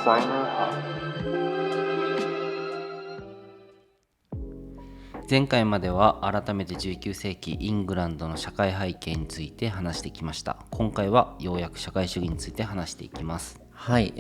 Designer Hub。 前回までは改めて19世紀イングランドの社会背景について話してきました。今回はようやく社会主義について話していきます。はい、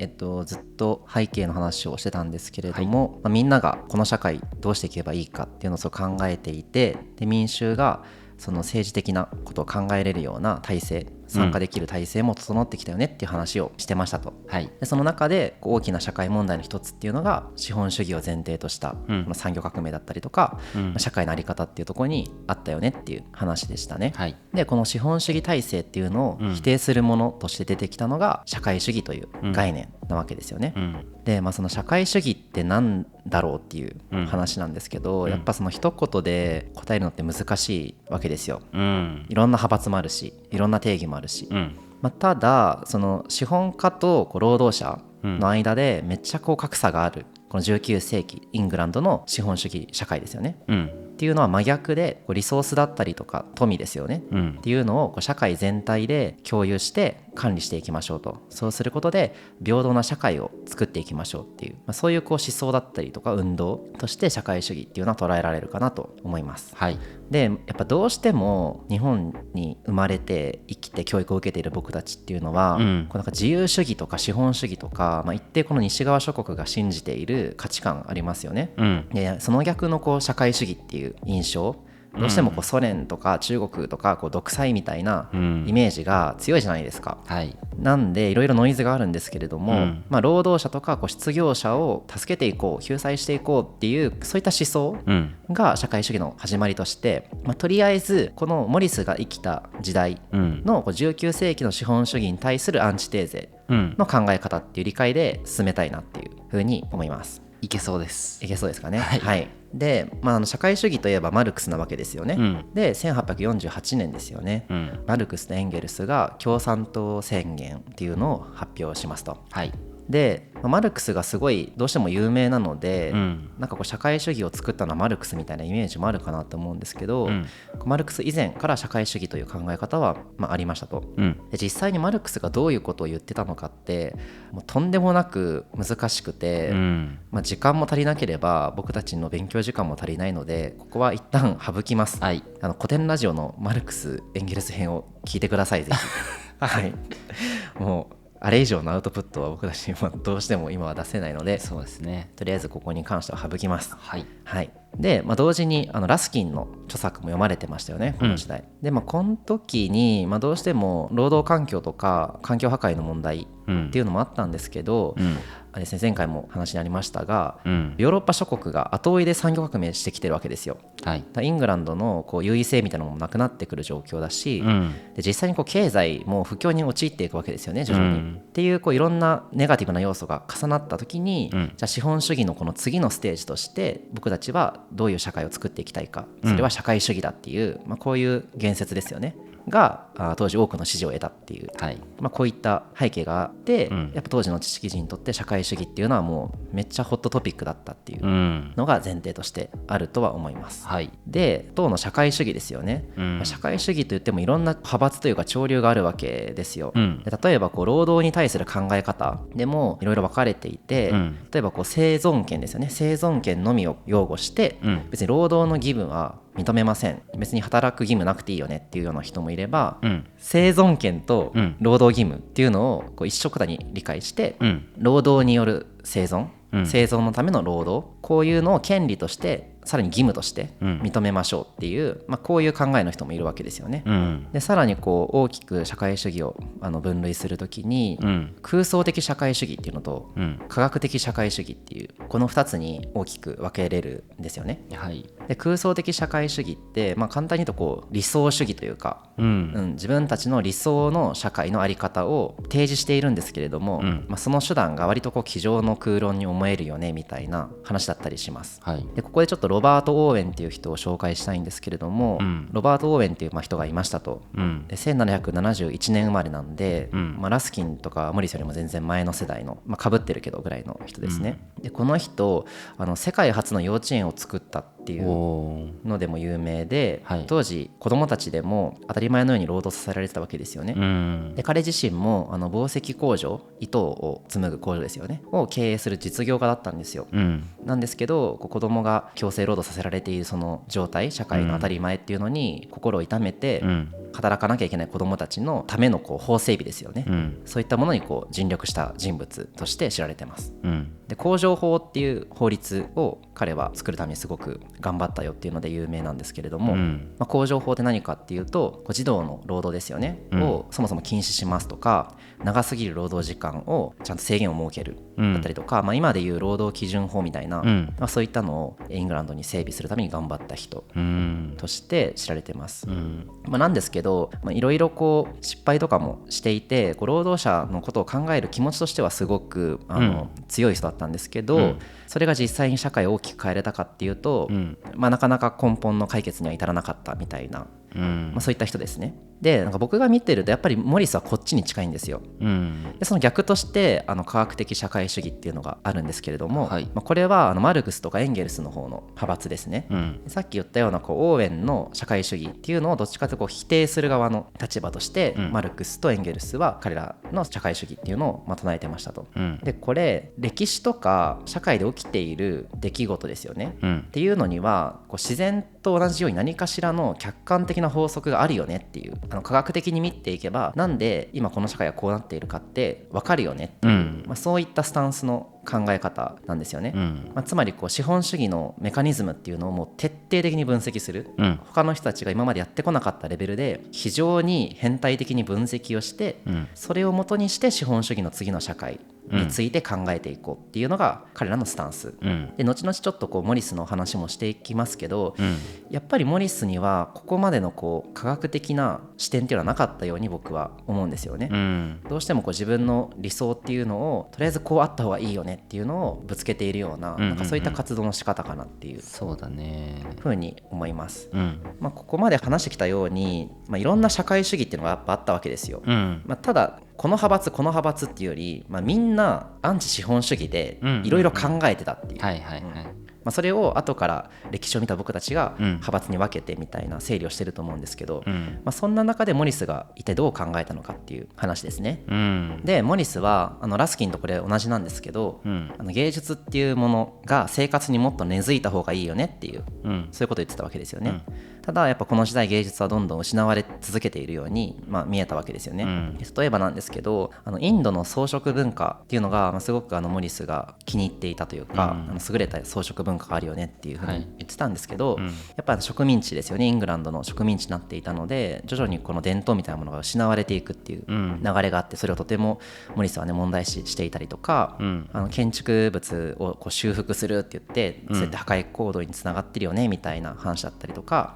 ずっと背景の話をしてたんですけれども、みんながこの社会どうしていけばいいかっていうのを考えていて、で民衆がその政治的なことを考えれるような体制、参加できる体制も整ってきたよねっていう話をしてましたと、でその中で大きな社会問題の一つっていうのが資本主義を前提としたこの産業革命だったりとか、社会の在り方っていうところにあったよねっていう話でしたね、でこの資本主義体制っていうのを否定するものとして出てきたのが社会主義という概念なわけですよね、で、その社会主義って何だろうっていう話なんですけど、やっぱその一言で答えるのって難しいわけですよ、いろんな派閥もあるし、いろんな定義もあるし、ただその資本家と労働者の間でめっちゃ格差があるこの19世紀イングランドの資本主義社会ですよね、っていうのは真逆でリソースだったりとか富ですよね、っていうのを社会全体で共有して管理していきましょうと。そうすることで平等な社会を作っていきましょうっていう、そういう思想だったりとか運動として社会主義っていうのは捉えられるかなと思います、でやっぱどうしても日本に生まれて生きて教育を受けている僕たちっていうのは、なんか自由主義とか資本主義とか、一定この西側諸国が信じている価値観ありますよね、でその逆の社会主義っていう印象、どうしてもソ連とか中国とか独裁みたいなイメージが強いじゃないですか、なんでいろいろノイズがあるんですけれども、労働者とか失業者を助けていこう、救済していこうっていうそういった思想が社会主義の始まりとして、とりあえずこのモリスが生きた時代の19世紀の資本主義に対するアンチテーゼの考え方っていう理解で進めたいなっていうふうに思います。いけそうです。いけそうですかね。で、社会主義といえばマルクスなわけですよね、で1848年ですよね、マルクスとエンゲルスが共産党宣言っていうのを発表しますと、でマルクスがすごいどうしても有名なので、なんか社会主義を作ったのはマルクスみたいなイメージもあるかなと思うんですけど、マルクス以前から社会主義という考え方はありましたと、で実際にマルクスがどういうことを言ってたのかってもうとんでもなく難しくて、時間も足りなければ僕たちの勉強時間も足りないのでここは一旦省きます、古典ラジオのマルクス・エンゲルス編を聞いてくださいぜひもうあれ以上のアウトプットは僕たちにどうしても今は出せないので、そうですね、とりあえずここに関しては省きます。で、同時にラスキンの著作も読まれてましたよね、この時代、で、この時に、どうしても労働環境とか環境破壊の問題っていうのもあったんですけど、あれですね、前回も話にありましたが、ヨーロッパ諸国が後追いで産業革命してきてるわけですよ、イングランドの優位性みたいなのもなくなってくる状況だし、で実際に経済も不況に陥っていくわけですよね、徐々に、っていういろんなネガティブな要素が重なった時に、じゃあ資本主義のこの次のステージとして僕たちはどういう社会を作っていきたいか、それは社会主義だっていう、こういう言説ですよねが当時多くの支持を得たっていう、こういった背景があって、やっぱ当時の知識人にとって社会主義っていうのはもうめっちゃホットトピックだったっていうのが前提としてあるとは思います、で当の社会主義ですよね、社会主義といってもいろんな派閥というか潮流があるわけですよ、で例えば労働に対する考え方でもいろいろ分かれていて、例えば生存権ですよね、生存権のみを擁護して、別に労働の義務は認めません、別に働く義務なくていいよねっていうような人もいれば、生存権と労働義務っていうのを一緒くたに理解して、労働による生存、生存のための労働、こういうのを権利としてさらに義務として認めましょうっていう、こういう考えの人もいるわけですよね、でさらに大きく社会主義を分類するときに、空想的社会主義っていうのと、科学的社会主義っていうこの2つに大きく分けれるんですよね、で空想的社会主義って、簡単に言うと理想主義というか、自分たちの理想の社会の在り方を提示しているんですけれども、その手段が割と机上の空論に思えるよねみたいな話だったりします、でここでちょっとロバート・オーウェンっていう人を紹介したいんですけれども、ロバート・オーウェンっていう人がいましたと、で1771年生まれなんで、ラスキンとかモリスよりも全然前の世代の、被ってるけどぐらいの人ですね、でこの人世界初の幼稚園を作ったっっていうのでも有名で、はい、当時子供たちでも当たり前のように労働させられてたわけですよね。で彼自身も紡績工場、糸を紡ぐ工場ですよねを経営する実業家だったんですよ。なんですけど子供が強制労働させられているその状態、社会の当たり前っていうのに心を痛めて、働かなきゃいけない子どもたちのための法整備ですよね、そういったものに尽力した人物として知られてます。で工場法っていう法律を彼は作るためにすごく頑張ったよっていうので有名なんですけれども、工場法って何かっていうと児童の労働ですよね、をそもそも禁止しますとか、長すぎる労働時間をちゃんと制限を設けるだったりとか、今でいう労働基準法みたいな、そういったのをイングランドに整備するために頑張った人として知られてます。なんですけどいろいろ失敗とかもしていて、労働者のことを考える気持ちとしてはすごく強い人だったんですけど、それが実際に社会を大きく変えれたかっていうと、なかなか根本の解決には至らなかったみたいな、そういった人ですね。で僕が見てるとやっぱりモリスはこっちに近いんですよ。でその逆として科学的社会主義っていうのがあるんですけれども、これはマルクスとかエンゲルスの方の派閥ですね。さっき言ったようなオーウェンの社会主義っていうのをどっちかというと否定する側の立場として、マルクスとエンゲルスは彼らの社会主義っていうのを唱えてましたと。でこれ歴史とか社会で起きている出来事ですよね、っていうのには自然と同じように何かしらの客観的な法則があるよねっていう、科学的に見ていけばなんで今この社会がこうなっているかって分かるよねっていう、そういったスタンスの考え方なんですよね。つまり資本主義のメカニズムっていうのをもう徹底的に分析する、他の人たちが今までやってこなかったレベルで非常に変態的に分析をして、それを元にして資本主義の次の社会について考えていこうっていうのが彼らのスタンス、で後々ちょっとモリスの話もしていきますけど、やっぱりモリスにはここまでの科学的な視点っていうのはなかったように僕は思うんですよね。どうしても自分の理想っていうのをとりあえずこうあった方がいいよねっていうのをぶつけているような、なんかそういった活動の仕方かなっていうふうに思います。ここまで話してきたように、いろんな社会主義っていうのがやっぱあったわけですよ。ただこの派閥っていうより、みんなアンチ資本主義でいろいろ考えてたっていう、それを後から歴史を見た僕たちが派閥に分けてみたいな整理をしてると思うんですけど、そんな中でモリスが一体どう考えたのかっていう話ですね。でモリスはラスキンとこれ同じなんですけど、芸術っていうものが生活にもっと根付いた方がいいよねっていう、そういうことを言ってたわけですよね。ただやっぱこの時代芸術はどんどん失われ続けているように、見えたわけですよね。例えばなんですけどインドの装飾文化っていうのが、すごくモリスが気に入っていたというか、優れた装飾文化があるよねっていうふうに言ってたんですけど、やっぱ植民地ですよね。イングランドの植民地になっていたので徐々にこの伝統みたいなものが失われていくっていう流れがあって、それをとてもモリスはね問題視していたりとか、建築物を修復するって言ってそうやって破壊行動につながってるよねみたいな話だったりとか、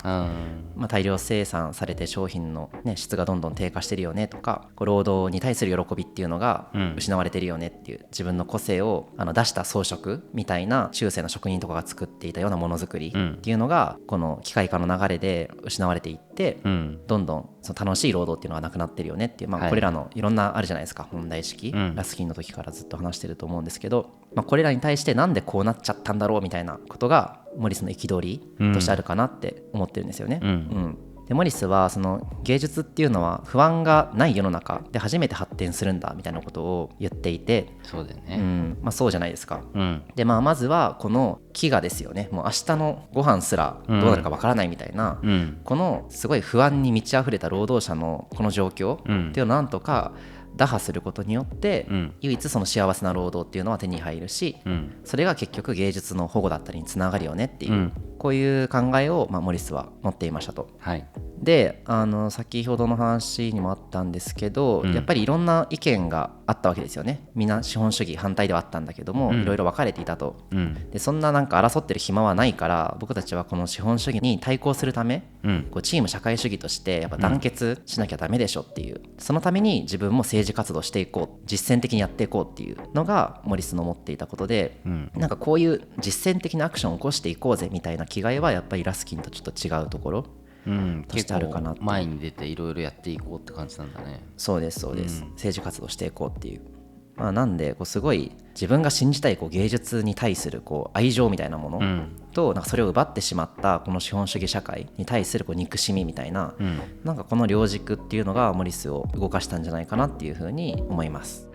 大量生産されて商品の、質がどんどん低下してるよねとか、労働に対する喜びっていうのが失われてるよねっていう、自分の個性を出した装飾みたいな中世の職人とかが作っていたようなものづくりっていうのが、この機械化の流れで失われていって、どんどんその楽しい労働っていうのがなくなってるよねっていう、これらのいろんなあるじゃないですか問題意識、ラスキンの時からずっと話してると思うんですけど、これらに対してなんでこうなっちゃったんだろうみたいなことがモリスの憤りとしてあるかなって思ってるんですよね。でモリスはその芸術っていうのは不安がない世の中で初めて発展するんだみたいなことを言っていて、そうだよね、そうじゃないですか。でまずはこの飢餓ですよね。もう明日のご飯すらどうなるかわからないみたいな、このすごい不安に満ち溢れた労働者のこの状況っていうのをなんとか打破することによって、唯一その幸せな労働っていうのは手に入るし、それが結局芸術の保護だったりにつながるよねっていう、こういう考えを、モリスは持っていましたと。で先ほどの話にもあったんですけど、やっぱりいろんな意見があったわけですよね。みんな資本主義反対ではあったんだけども、いろいろ分かれていたと。でそんななんか争ってる暇はないから、僕たちはこの資本主義に対抗するため、こうチーム社会主義としてやっぱ団結しなきゃダメでしょっていう、そのために自分も政治活動していこう、実践的にやっていこうっていうのがモリスの持っていたことで、なんかこういう実践的なアクションを起こしていこうぜみたいな気概はやっぱりラスキンとちょっと違うところとしてあるかな。結構前に出ていろいろやっていこうって感じなんだね。そうですそうです、政治活動していこうっていう。なんでこうすごい自分が信じたいこう芸術に対するこう愛情みたいなものと、なんかそれを奪ってしまったこの資本主義社会に対するこう憎しみみたいな、なんかこの両軸っていうのがモリスを動かしたんじゃないかなっていうふうに思います。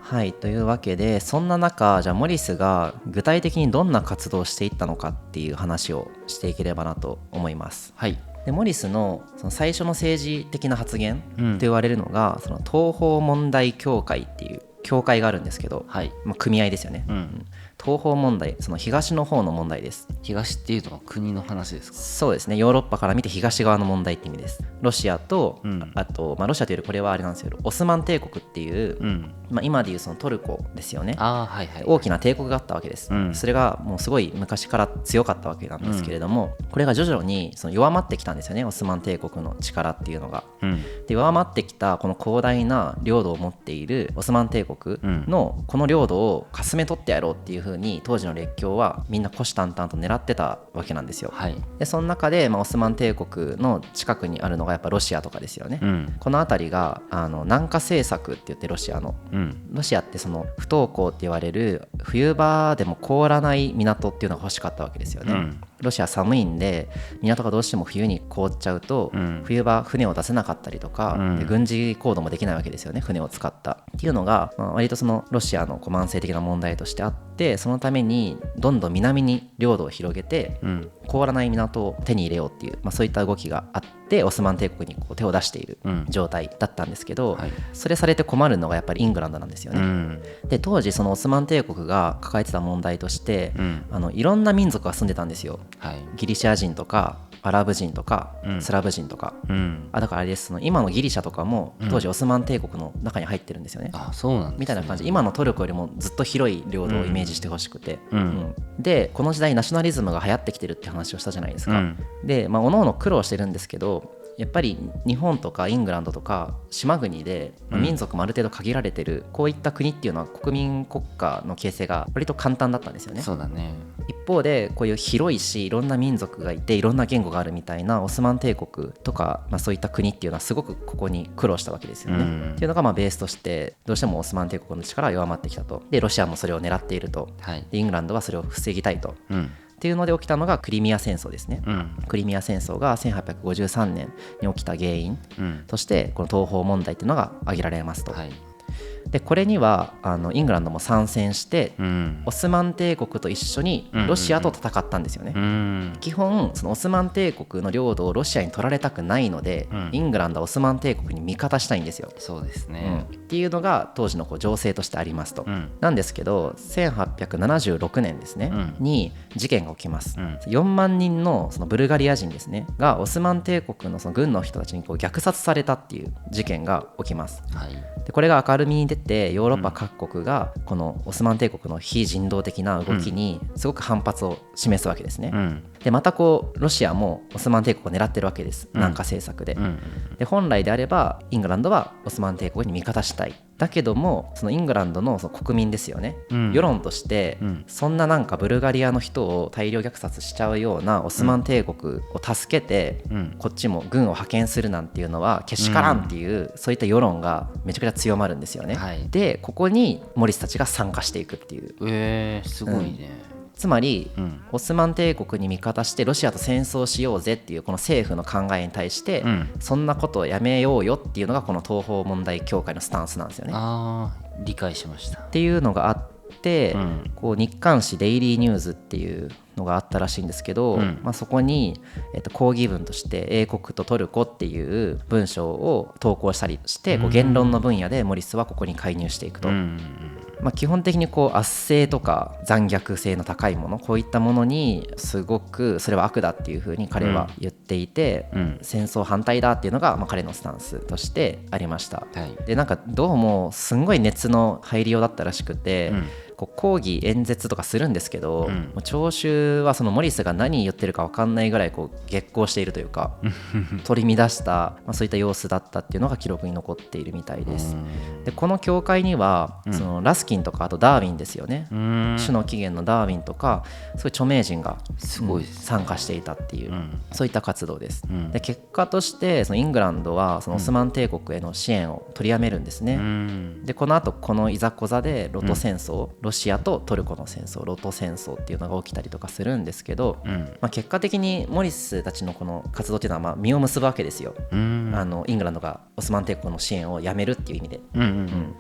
はい、というわけで、そんな中じゃあモリスが具体的にどんな活動をしていったのかっていう話をしていければなと思います。はい。でモリスのその最初の政治的な発言って言われるのが、その東方問題協会っていう協会があるんですけど、はい、組合ですよね、東方問題、その東の方の問題です。東っていうのは国の話ですか？そうですね、ヨーロッパから見て東側の問題って意味です。ロシアと、あと、ロシアというよりこれはあれなんですけど、オスマン帝国っていう、今でいうそのトルコですよね。大きな帝国があったわけです、それがもうすごい昔から強かったわけなんですけれども、これが徐々にその弱まってきたんですよね、オスマン帝国の力っていうのが、で弱まってきたこの広大な領土を持っているオスマン帝国のこの領土をかすめ取ってやろうっていう風に当時の列強はみんな虎視眈々と狙ってたわけなんですよ、でその中で、オスマン帝国の近くにあるのがやっぱロシアとかですよね、この辺りが南下政策って言ってロシアの、ロシアってその不凍港って言われる冬場でも凍らない港っていうのが欲しかったわけですよね、ロシア寒いんで港がどうしても冬に凍っちゃうと、冬場船を出せなかったりとか、で軍事行動もできないわけですよね、船を使ったっていうのが、割とそのロシアの慢性的な問題としてあって、そのためにどんどん南に領土を広げて、凍らない港を手に入れようっていう、そういった動きがあってオスマン帝国にこう手を出している状態だったんですけど、それされて困るのがやっぱりイングランドなんですよね、で当時そのオスマン帝国が抱えてた問題として、いろんな民族が住んでたんですよ、ギリシャ人とかアラブ人とか、スラブ人とか、だからあれです、その今のギリシャとかも当時オスマン帝国の中に入ってるんですよね、そうなんですね、みたいな感じ、今のトルコよりもずっと広い領土をイメージしてほしくて、でこの時代ナショナリズムが流行ってきてるって話をしたじゃないですか、で、各々苦労してるんですけど、やっぱり日本とかイングランドとか島国で民族もある程度限られてるこういった国っていうのは国民国家の形成が割と簡単だったんですよね。そうだね。一方でこういう広いしいろんな民族がいていろんな言語があるみたいなオスマン帝国とか、そういった国っていうのはすごくここに苦労したわけですよね、っていうのがベースとしてどうしてもオスマン帝国の力が弱まってきたと。でロシアもそれを狙っていると、でイングランドはそれを防ぎたいと、っていうので起きたのがクリミア戦争ですね、クリミア戦争が1853年に起きた原因としてこの東方問題っていうのが挙げられますと、でこれにはイングランドも参戦して、オスマン帝国と一緒にロシアと戦ったんですよね、基本そのオスマン帝国の領土をロシアに取られたくないので、イングランドはオスマン帝国に味方したいんですよ。そうですね、っていうのが当時の情勢としてありますと、なんですけど1876年ですね、に事件が起きます、4万人のそのブルガリア人ですねがオスマン帝国のその軍の人たちに虐殺されたっていう事件が起きます、でこれが明るみに出てヨーロッパ各国がこのオスマン帝国の非人道的な動きにすごく反発を示すわけですね、でまたロシアもオスマン帝国を狙ってるわけです、南下政策で、で本来であればイングランドはオスマン帝国に味方したい、だけどもそのイングランドのその国民ですよね、世論として、そんななんかブルガリアの人を大量虐殺しちゃうようなオスマン帝国を助けて、こっちも軍を派遣するなんていうのはけしからんっていう、そういった世論がめちゃくちゃ強まるんですよね、でここにモリスたちが参加していくっていう、すごいね、つまり、オスマン帝国に味方してロシアと戦争しようぜっていうこの政府の考えに対して、そんなことをやめようよっていうのがこの東方問題協会のスタンスなんですよね。理解しました。っていうのがあって、日刊紙デイリーニューズっていうのがあったらしいんですけど、そこに、抗議文として英国とトルコっていう文章を投稿したりして、言論の分野でモリスはここに介入していくと、基本的に圧政とか残虐性の高いもの、こういったものにすごくそれは悪だっていうふうに彼は言ってっていて、うん、戦争反対だっていうのが、彼のスタンスとしてありました。はい、でなんかどうもすんごい熱の入りようだったらしくて、うんこう講義演説とかするんですけど、うんもう聴衆はそのモリスが何言ってるか分かんないぐらいこう激高しているというか取り乱した、そういった様子だったっていうのが記録に残っているみたいです。でこの教会には、そのラスキンとかあとダーウィンですよね、種の起源のダーウィンとかそういう著名人がすごいですね、参加していたっていう、そういった活動です。うんで結果としてそのイングランドはそのオスマン帝国への支援を取りやめるんですね。でこのあとこのいざこざでロト戦争、ロシアとトルコの戦争、ロト戦争っていうのが起きたりとかするんですけど、結果的にモリスたちのこの活動っていうのは実を結ぶわけですよ。イングランドがオスマン帝国の支援をやめるっていう意味で、ってい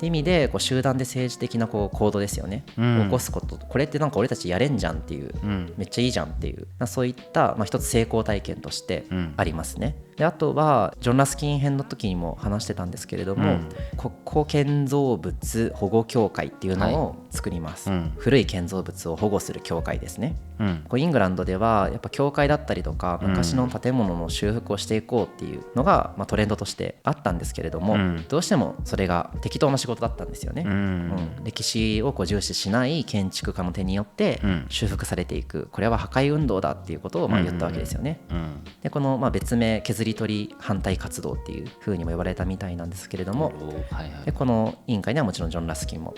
う意味でこう集団で政治的なこう行動ですよね、起こすこと、これってなんか俺たちやれんじゃんっていう、めっちゃいいじゃんっていう、そういった、一つ成功体験としてありますね。であとはジョン・ラスキン編の時にも話してたんですけれども、国古建造物保護協会っていうのを作ります、古い建造物を保護する協会ですね。こうイングランドではやっぱ教会だったりとか昔の建物の修復をしていこうっていうのが、トレンドとしてあったんですけれども、どうしてもそれが適当な仕事だったんですよね。歴史をこう重視しない建築家の手によって修復されていく、これは破壊運動だっていうことを言ったわけですよね。でこの別名削り取り反対活動っていう風にも呼ばれたみたいなんですけれども、でこの委員会にはもちろんジョン・ラスキンも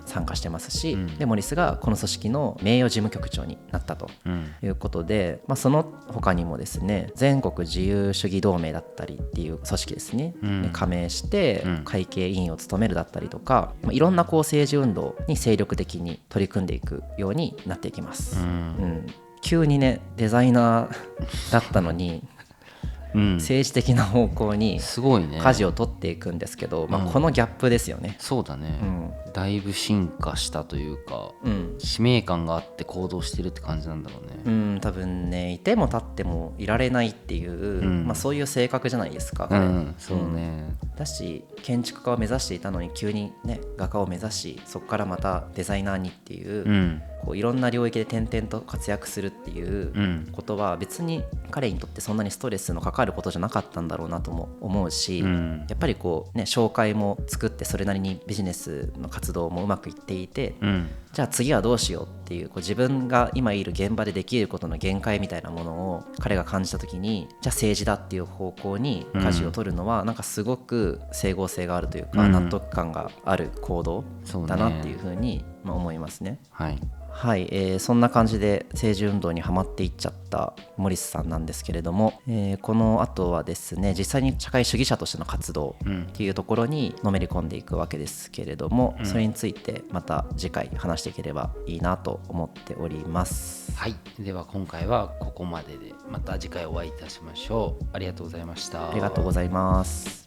参加してますし、でモリスがこの組織の名誉事務局長になったということで、その他にもですね、全国自由主義同盟だったりっていう組織ですね、加盟して会計委員を務めるだったりとか、いろんなこう政治運動に精力的に取り組んでいくようになっていきます。急にねデザイナーだったのに政治的な方向に舵を取っていくんですけど、このギャップですよね。そうだね、だいぶ進化したというか、使命感があって行動してるって感じなんだろうね。多分ね、いても立ってもいられないっていう、そういう性格じゃないですか、そうね、だし建築家を目指していたのに急にね画家を目指し、そこからまたデザイナーにっていう、こういろんな領域で転々と活躍するっていうことは別に彼にとってそんなにストレスのかかることじゃなかったんだろうなとも思うし、やっぱりこうね紹介も作ってそれなりにビジネスの活動もうまくいっていて、じゃあ次はどうしようっていう、こう自分が今いる現場でできることの限界みたいなものを彼が感じた時に、じゃあ政治だっていう方向に舵を取るのはなんかすごく整合性があるというか、納得感がある行動だなっていうふうに思いますね。はい、そんな感じで政治運動にはまっていっちゃったモリスさんなんですけれども、この後はですね、実際に社会主義者としての活動っていうところにのめり込んでいくわけですけれども、それについてまた次回話していければいいなと思っております。はい、では今回はここまでで、また次回お会いいたしましょう。ありがとうございました。ありがとうございます。